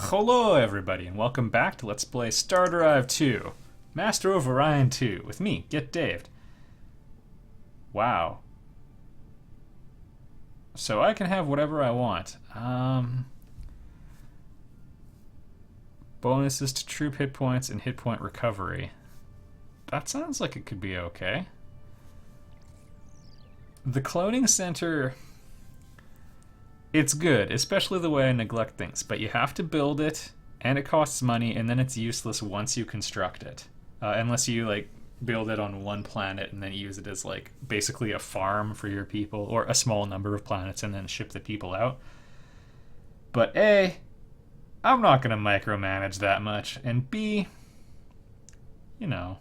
Hello everybody and welcome back to Let's Play Stardrive 2, Master of Orion 2, with me, Get Daved. Wow. So I can have whatever I want. Bonuses to troop hit points and hit point recovery. That sounds like it could be okay. The cloning center... It's good, especially the way I neglect things, but you have to build it, and it costs money, and then it's useless once you construct it. Unless you, like, build it on one planet and then use it as, like, basically a farm for your people, or a small number of planets, and then ship the people out. But A, I'm not going to micromanage that much, and B, you know,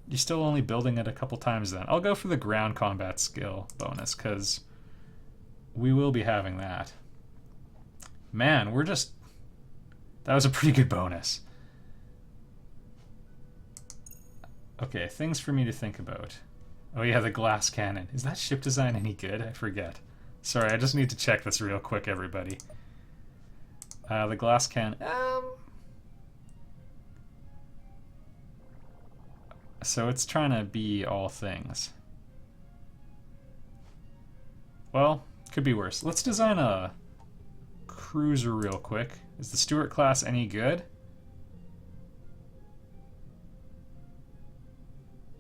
you're still only building it a couple times then. I'll go for the ground combat skill bonus, because... we will be having that. Man, we're just... that was a pretty good bonus. Okay, things for me to think about. Oh yeah, the glass cannon. Is that ship design any good? I forget. Sorry, I just need to check this real quick, everybody. The glass cannon... So it's trying to be all things. Well... could be worse. Let's design a cruiser real quick. Is the Stuart class any good?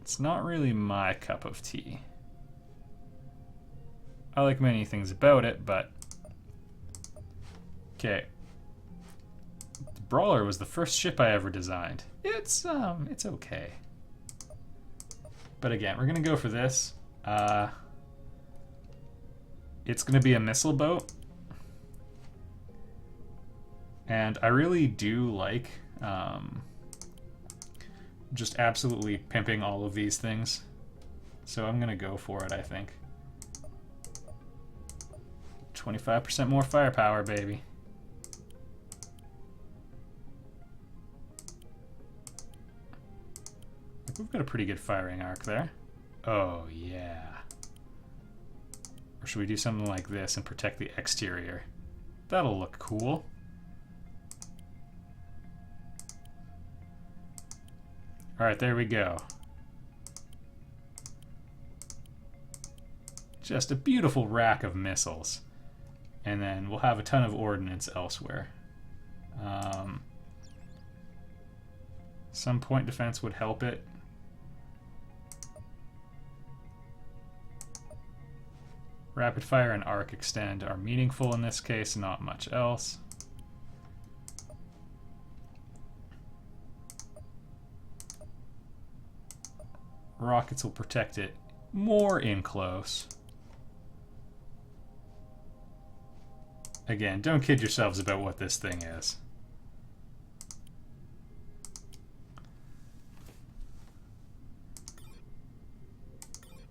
It's not really my cup of tea. I like many things about it, but... okay. The Brawler was the first ship I ever designed. It's okay. But again, we're gonna go for this. It's going to be a missile boat, and I really do like just absolutely pimping all of these things, so I'm going to go for it, I think. 25% more firepower, baby. We've got a pretty good firing arc there. Oh, yeah. Or should we do something like this and protect the exterior? That'll look cool. Alright, there we go. Just a beautiful rack of missiles. And then we'll have a ton of ordnance elsewhere. Some point defense would help it. Rapid fire and arc extend are meaningful in this case, not much else. Rockets will protect it more in close. Again, don't kid yourselves about what this thing is.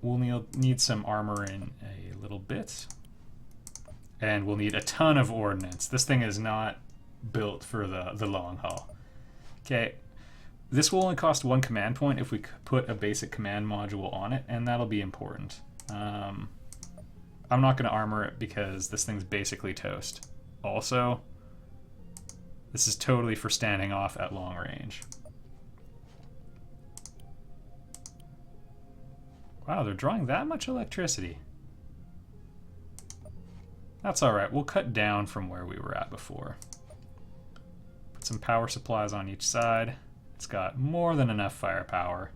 We'll need some armor in a little bit. And we'll need a ton of ordnance. This thing is not built for the long haul. Okay, this will only cost 1 command point if we put a basic command module on it, and that'll be important. I'm not going to armor it because this thing's basically toast. Also, this is totally for standing off at long range. Wow, they're drawing that much electricity. That's alright, we'll cut down from where we were at before. Put some power supplies on each side. It's got more than enough firepower.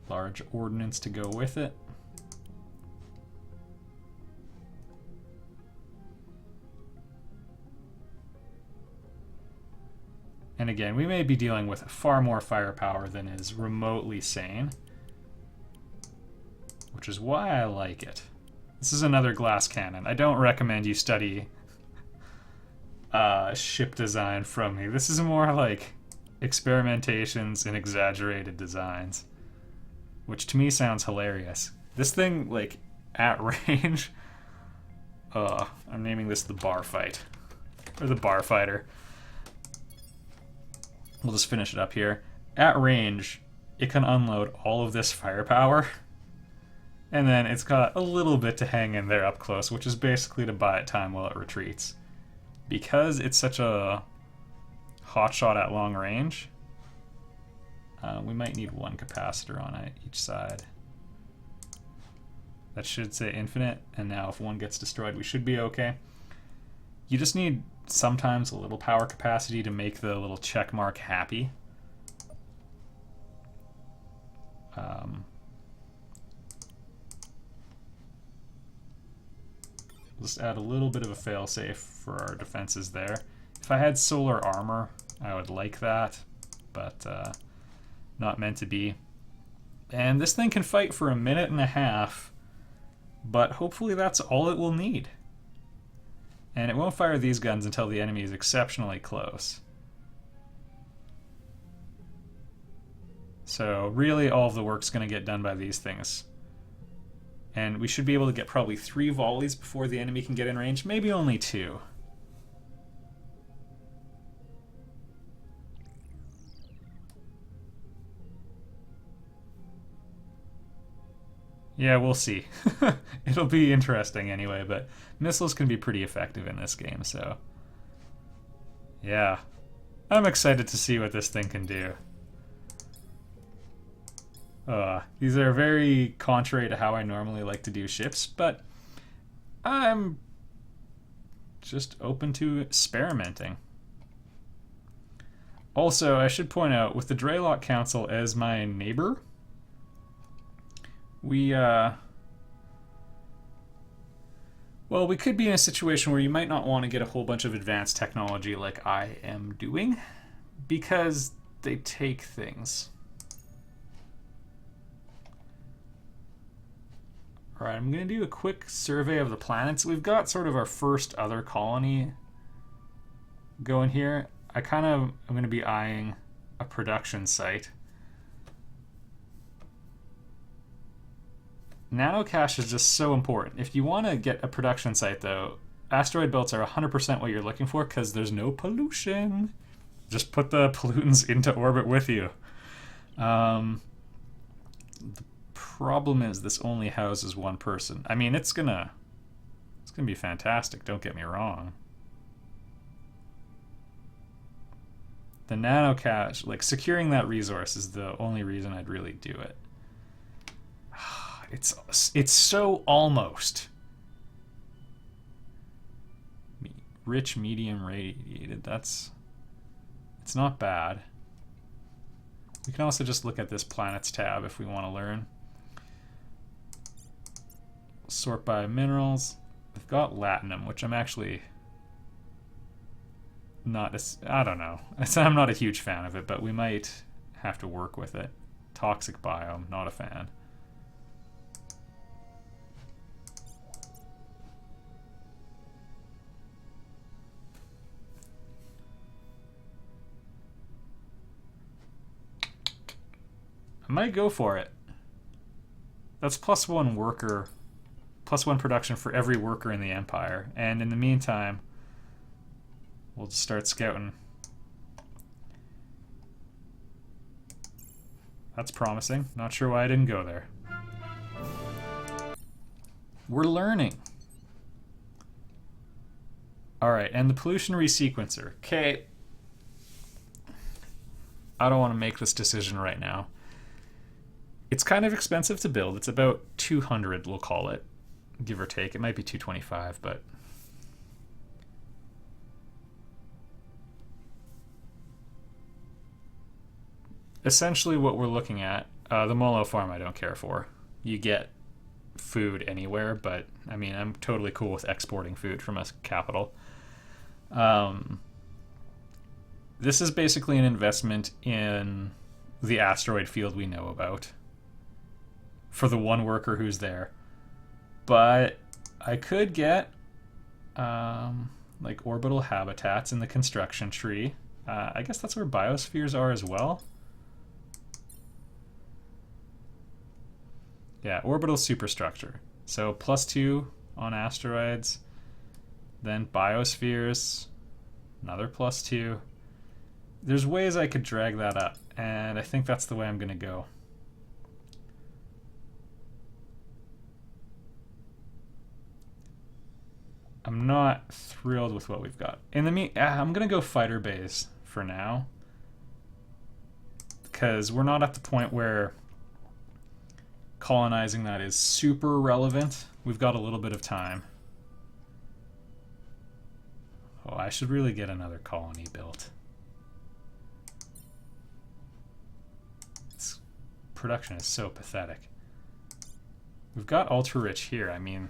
Large ordnance to go with it. And again, we may be dealing with far more firepower than is remotely sane, which is why I like it. This is another glass cannon. I don't recommend you study ship design from me. This is more like experimentations and exaggerated designs, which to me sounds hilarious. This thing, like, at range... I'm naming this the bar fight. Or the bar fighter. We'll just finish it up here. At range, it can unload all of this firepower And then it's got a little bit to hang in there up close, which is basically to buy it time while it retreats. Because it's such a hot shot at long range, we might need one capacitor on each side. That should say infinite, and now if one gets destroyed, we should be okay. You just need sometimes a little power capacity to make the little check mark happy. Just add a little bit of a failsafe for our defenses there. If I had solar armor, I would like that, but not meant to be. And this thing can fight for 1.5 minutes, but hopefully that's all it will need. And it won't fire these guns until the enemy is exceptionally close. So really all of the work's going to get done by these things. And we should be able to get probably 3 volleys before the enemy can get in range, maybe only 2. Yeah, we'll see. It'll be interesting anyway, but missiles can be pretty effective in this game, so... yeah. I'm excited to see what this thing can do. These are very contrary to how I normally like to do ships, but I'm just open to experimenting. Also, I should point out, with the Dreylock Council as my neighbor, well, we could be in a situation where you might not want to get a whole bunch of advanced technology like I am doing, because they take things. Alright, I'm going to do a quick survey of the planets. We've got sort of our first other colony going here. I'm going to be eyeing a production site. Nanocache is just so important. If you want to get a production site, though, asteroid belts are 100% what you're looking for because there's no pollution. Just put the pollutants into orbit with you. The problem is this only houses one person. I mean, it's gonna be fantastic, don't get me wrong. The nanocache, like securing that resource is the only reason I'd really do it. It's so almost. Rich, medium, radiated. It's not bad. We can also just look at this planets tab if we want to learn. Sort by minerals. We've got latinum, which I'm actually not. I don't know. I'm not a huge fan of it, but we might have to work with it. Toxic biome, not a fan. I might go for it. That's +1 worker, +1 production for every worker in the Empire. And in the meantime, we'll just start scouting. That's promising. Not sure why I didn't go there. We're learning. Alright, and the pollution resequencer. Okay. I don't want to make this decision right now. It's kind of expensive to build. It's about 200, we'll call it, give or take. It might be 225, but essentially what we're looking at, the Molo farm I don't care for. You get food anywhere, but I mean, I'm totally cool with exporting food from a capital. This is basically an investment in the asteroid field we know about for the one worker who's there. But I could get like orbital habitats in the construction tree. I guess that's where biospheres are as well. Yeah, orbital superstructure. So +2 on asteroids, then biospheres, another +2. There's ways I could drag that up, and I think that's the way I'm going to go. I'm not thrilled with what we've got. In the I'm gonna go fighter base for now, because we're not at the point where colonizing that is super relevant. We've got a little bit of time. Oh, I should really get another colony built. This production is so pathetic. We've got ultra rich here. I mean,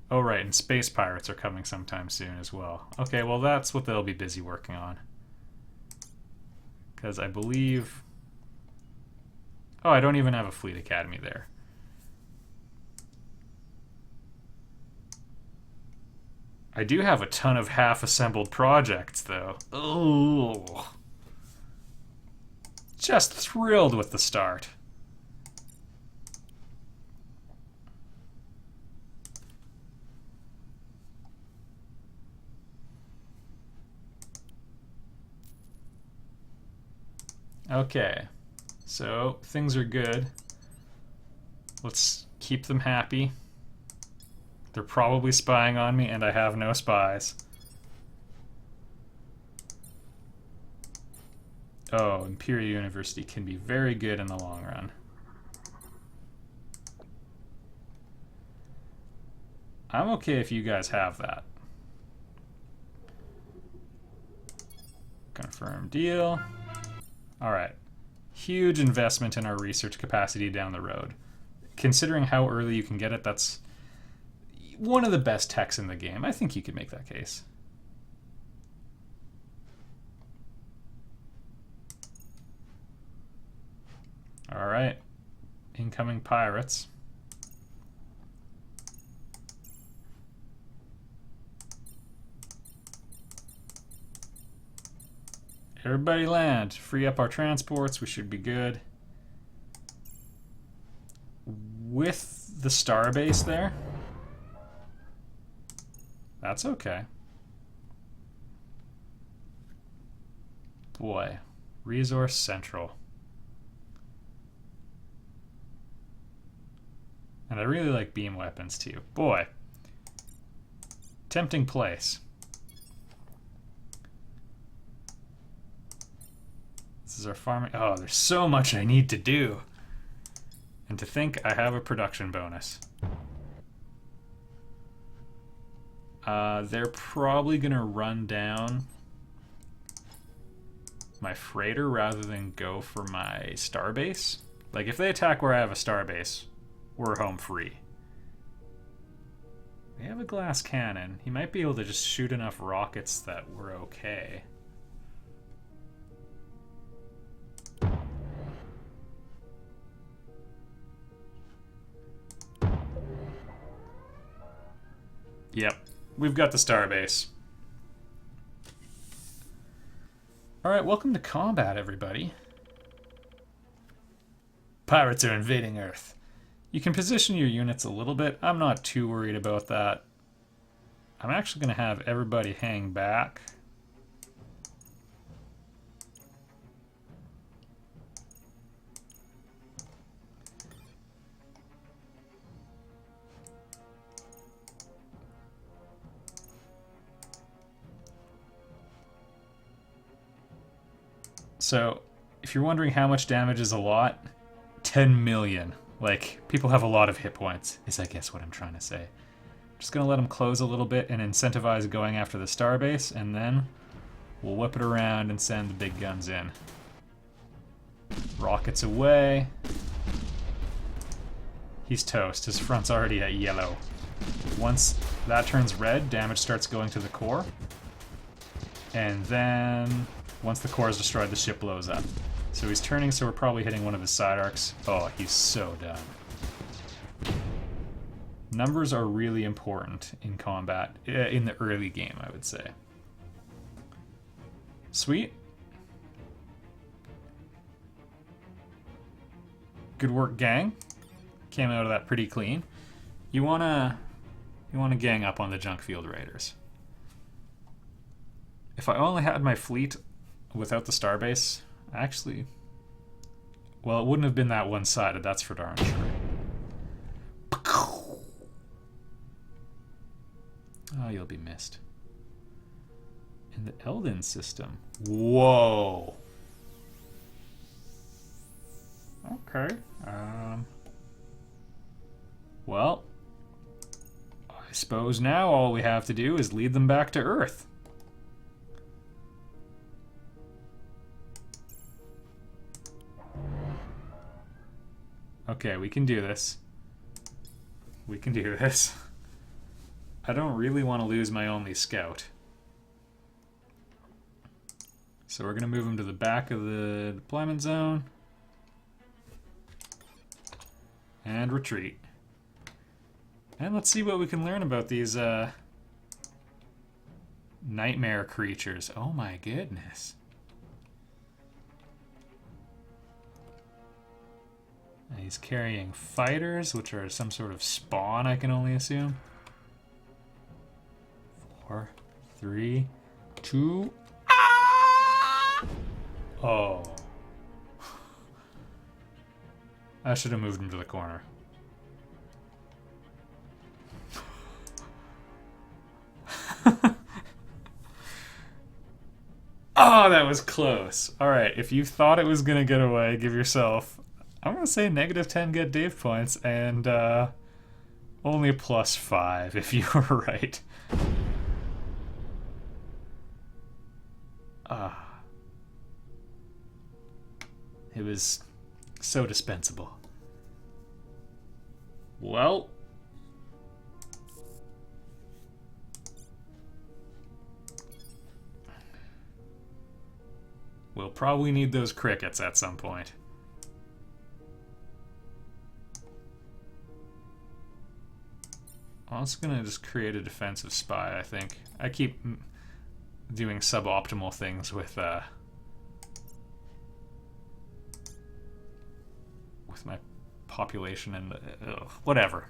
oh right, and space pirates are coming sometime soon as well. Okay, well that's what they'll be busy working on. Because I believe... Oh, I don't even have a fleet academy there. I do have a ton of half-assembled projects, though. Oh, just thrilled with the start. Okay, so things are good. Let's keep them happy. They're probably spying on me, and I have no spies. Oh, Imperial University can be very good in the long run. I'm okay if you guys have that. Confirm deal. Alright. Huge investment in our research capacity down the road. Considering how early you can get it, that's one of the best techs in the game. I think you could make that case. Alright. Incoming pirates. Everybody land. Free up our transports. We should be good. With the starbase there. That's okay. Boy. Resource Central. And I really like beam weapons too. Boy. Tempting place. This is our farming. Oh, there's so much I need to do. And to think I have a production bonus. They're probably going to run down my freighter rather than go for my starbase. Like, if they attack where I have a starbase, we're home free. They have a glass cannon. He might be able to just shoot enough rockets that we're okay. Yep, we've got the starbase. Alright, welcome to combat, everybody. Pirates are invading Earth. You can position your units a little bit. I'm not too worried about that. I'm actually going to have everybody hang back. So, if you're wondering how much damage is a lot, 10 million. Like, people have a lot of hit points, is I guess what I'm trying to say. Just gonna let them close a little bit and incentivize going after the starbase, and then we'll whip it around and send the big guns in. Rockets away. He's toast. His front's already at yellow. Once that turns red, damage starts going to the core. And then once the core is destroyed, the ship blows up. So he's turning, so we're probably hitting one of his side arcs. Oh, he's so done. Numbers are really important in combat, in the early game, I would say. Sweet. Good work, gang. Came out of that pretty clean. You wanna gang up on the junk field raiders. If I only had my fleet without the starbase, actually, Well, it wouldn't have been that one-sided, that's for darn sure. Oh, you'll be missed. In the Eldon system. Whoa. Okay. Well, I suppose now all we have to do is lead them back to Earth. Okay, we can do this. We can do this. I don't really want to lose my only scout. So we're going to move him to the back of the deployment zone. And retreat. And let's see what we can learn about these nightmare creatures. Oh my goodness. And he's carrying fighters, which are some sort of spawn, I can only assume. 4, 3, 2. Ah! Oh. I should have moved him to the corner. Oh, that was close. Alright, if you thought it was going to get away, give yourself, I'm going to say negative 10 get Dave points, and only plus 5 if you were right. It was so dispensable. Well, we'll probably need those crickets at some point. I'm also gonna just create a defensive spy, I think. I keep doing suboptimal things with my population and whatever.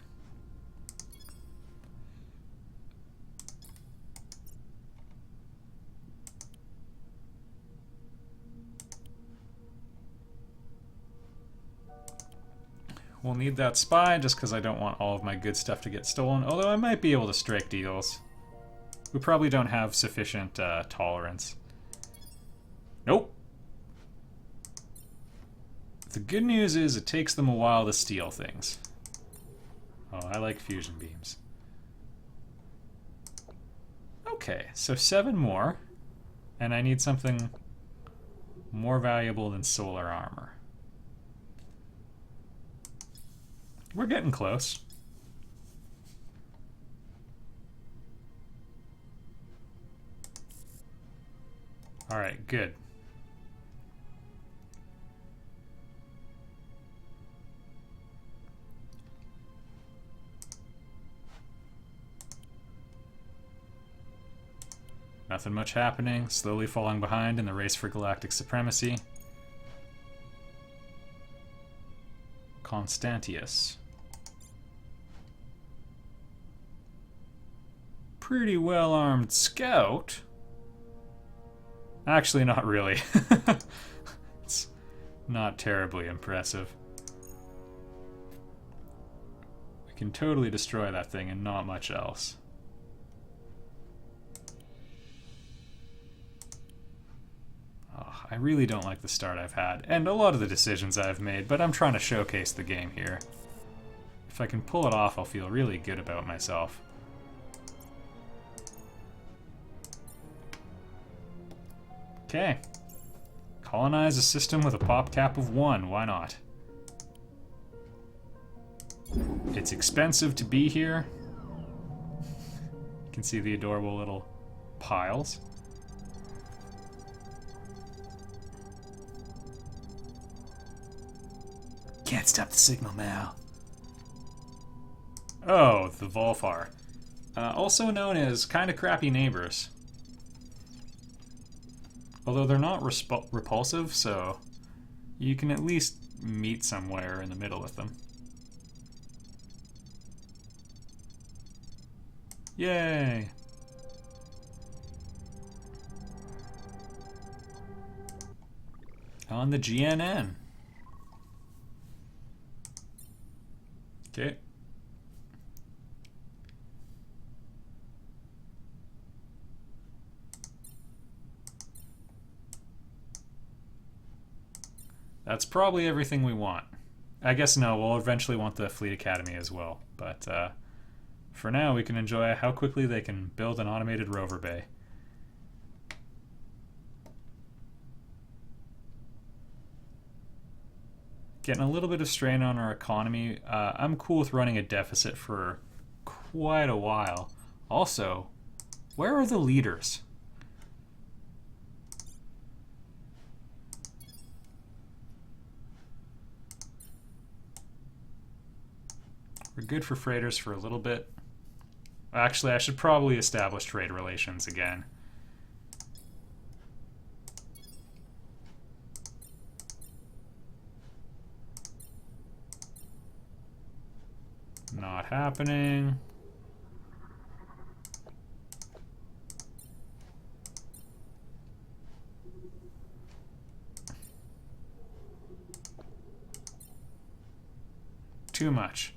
We'll need that spy just because I don't want all of my good stuff to get stolen, although I might be able to strike deals. We probably don't have sufficient tolerance. Nope. The good news is it takes them a while to steal things. Oh, I like fusion beams. Okay, so 7 more. And I need something more valuable than solar armor. We're getting close. Alright, good. Nothing much happening, slowly falling behind in the race for galactic supremacy. Constantius. Pretty well-armed scout. Actually, not really. It's not terribly impressive. We can totally destroy that thing and not much else. Oh, I really don't like the start I've had, and a lot of the decisions I've made, but I'm trying to showcase the game here. If I can pull it off, I'll feel really good about myself. Okay. Colonize a system with a pop cap of 1, why not? It's expensive to be here. You can see the adorable little piles. Can't stop the signal now. Oh, the Volfar. Also known as kinda crappy neighbors. Although they're not repulsive, so you can at least meet somewhere in the middle with them. Yay! On the GNN. Okay. That's probably everything we want. I guess no, we'll eventually want the Fleet Academy as well. But for now, we can enjoy how quickly they can build an automated rover bay. Getting a little bit of strain on our economy. I'm cool with running a deficit for quite a while. Also, where are the leaders? We're good for freighters for a little bit. Actually, I should probably establish trade relations again. Not happening. Too much.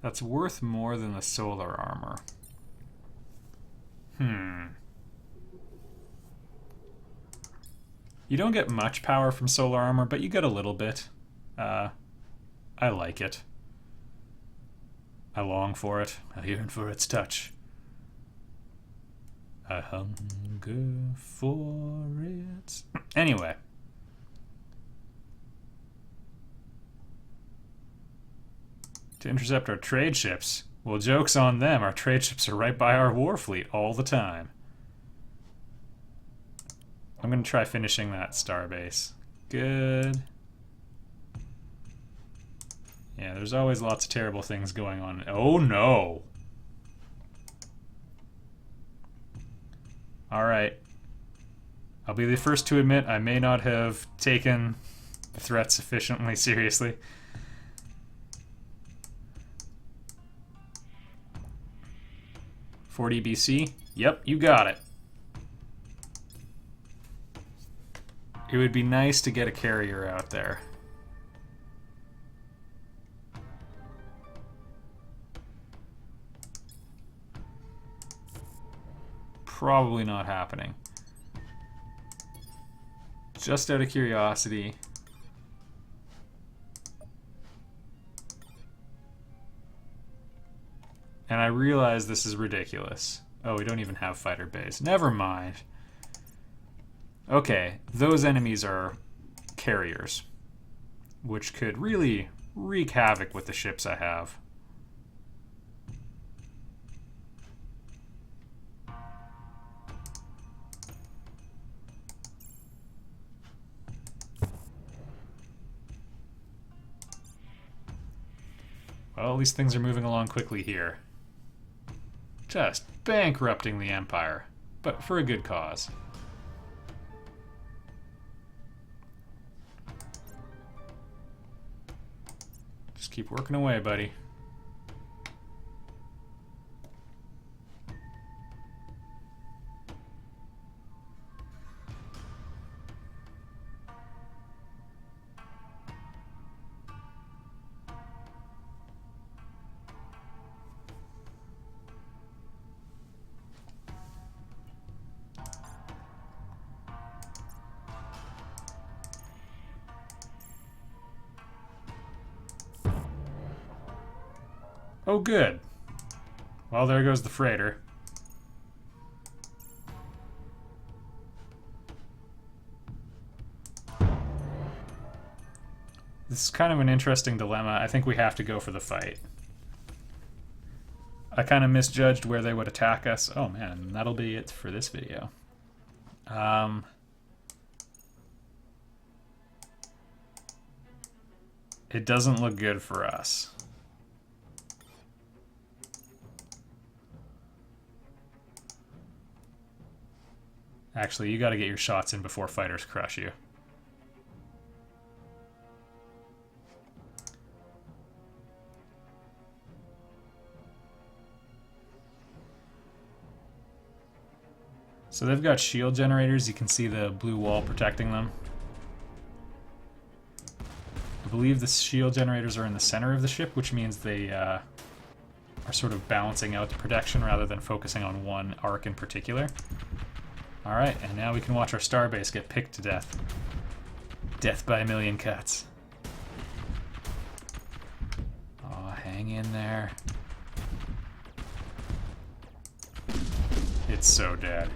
That's worth more than the solar armor. You don't get much power from solar armor, but you get a little bit. I like it. I long for it. I yearn for its touch. I hunger for it. Anyway. To intercept our trade ships. Well, joke's on them. Our trade ships are right by our war fleet all the time. I'm going to try finishing that starbase. Good. Yeah, there's always lots of terrible things going on. Oh, no. Alright. I'll be the first to admit I may not have taken the threat sufficiently seriously. "40 BC? Yep, you got it. It would be nice to get a carrier out there. Probably not happening. Just out of curiosity. And I realize this is ridiculous. Oh, we don't even have fighter bays. Never mind. Okay, those enemies are carriers, which could really wreak havoc with the ships I have. Well, at least things are moving along quickly here. Just bankrupting the Empire, but for a good cause. Just keep working away, buddy. Oh, good. Well, there goes the freighter. This is kind of an interesting dilemma. I think we have to go for the fight. I kind of misjudged where they would attack us. Oh man, that'll be it for this video. It doesn't look good for us. Actually, you gotta get your shots in before fighters crush you. So they've got shield generators. You can see the blue wall protecting them. I believe the shield generators are in the center of the ship, which means they are sort of balancing out the protection rather than focusing on one arc in particular. Alright, and now we can watch our starbase get picked to death. Death by a million cuts. Oh, hang in there. It's so dead.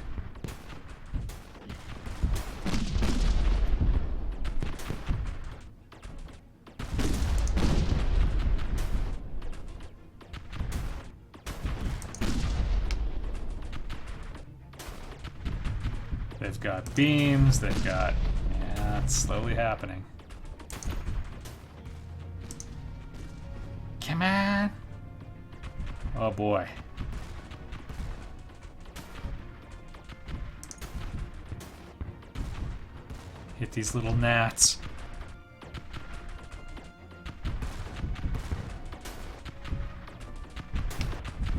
They've got beams, they've got... Yeah, it's slowly happening. Come on! Oh boy. Hit these little gnats.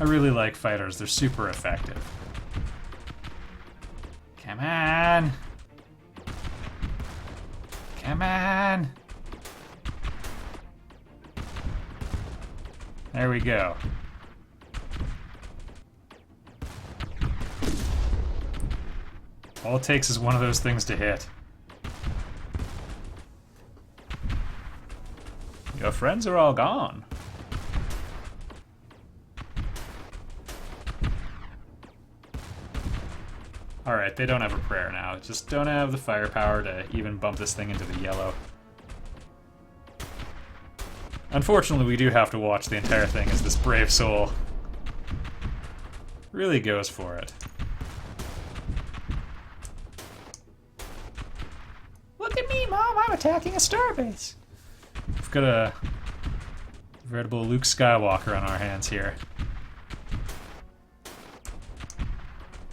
I really like fighters, they're super effective. Come on! Come on! There we go. All it takes is one of those things to hit. Your friends are all gone. Alright, they don't have a prayer now. Just don't have the firepower to even bump this thing into the yellow. Unfortunately, we do have to watch the entire thing as this brave soul really goes for it. Look at me, Mom! I'm attacking a starbase! We've got a veritable Luke Skywalker on our hands here.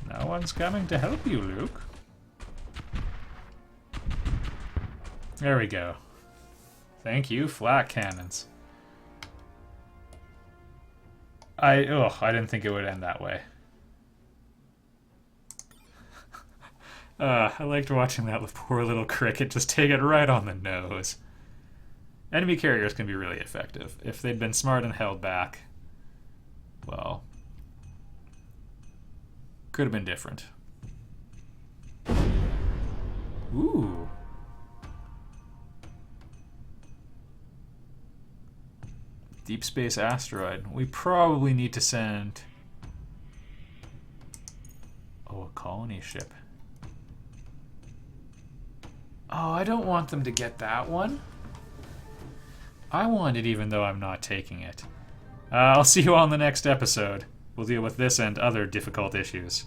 No one's coming to help you, Luke. There we go. Thank you, flak cannons. I didn't think it would end that way. I liked watching that with poor little Cricket just take it right on the nose. Enemy carriers can be really effective. If they'd been smart and held back, well, could have been different. Ooh. Deep space asteroid. We probably need to send... Oh, a colony ship. Oh, I don't want them to get that one. I want it even though I'm not taking it. I'll see you on the next episode. We'll deal with this and other difficult issues.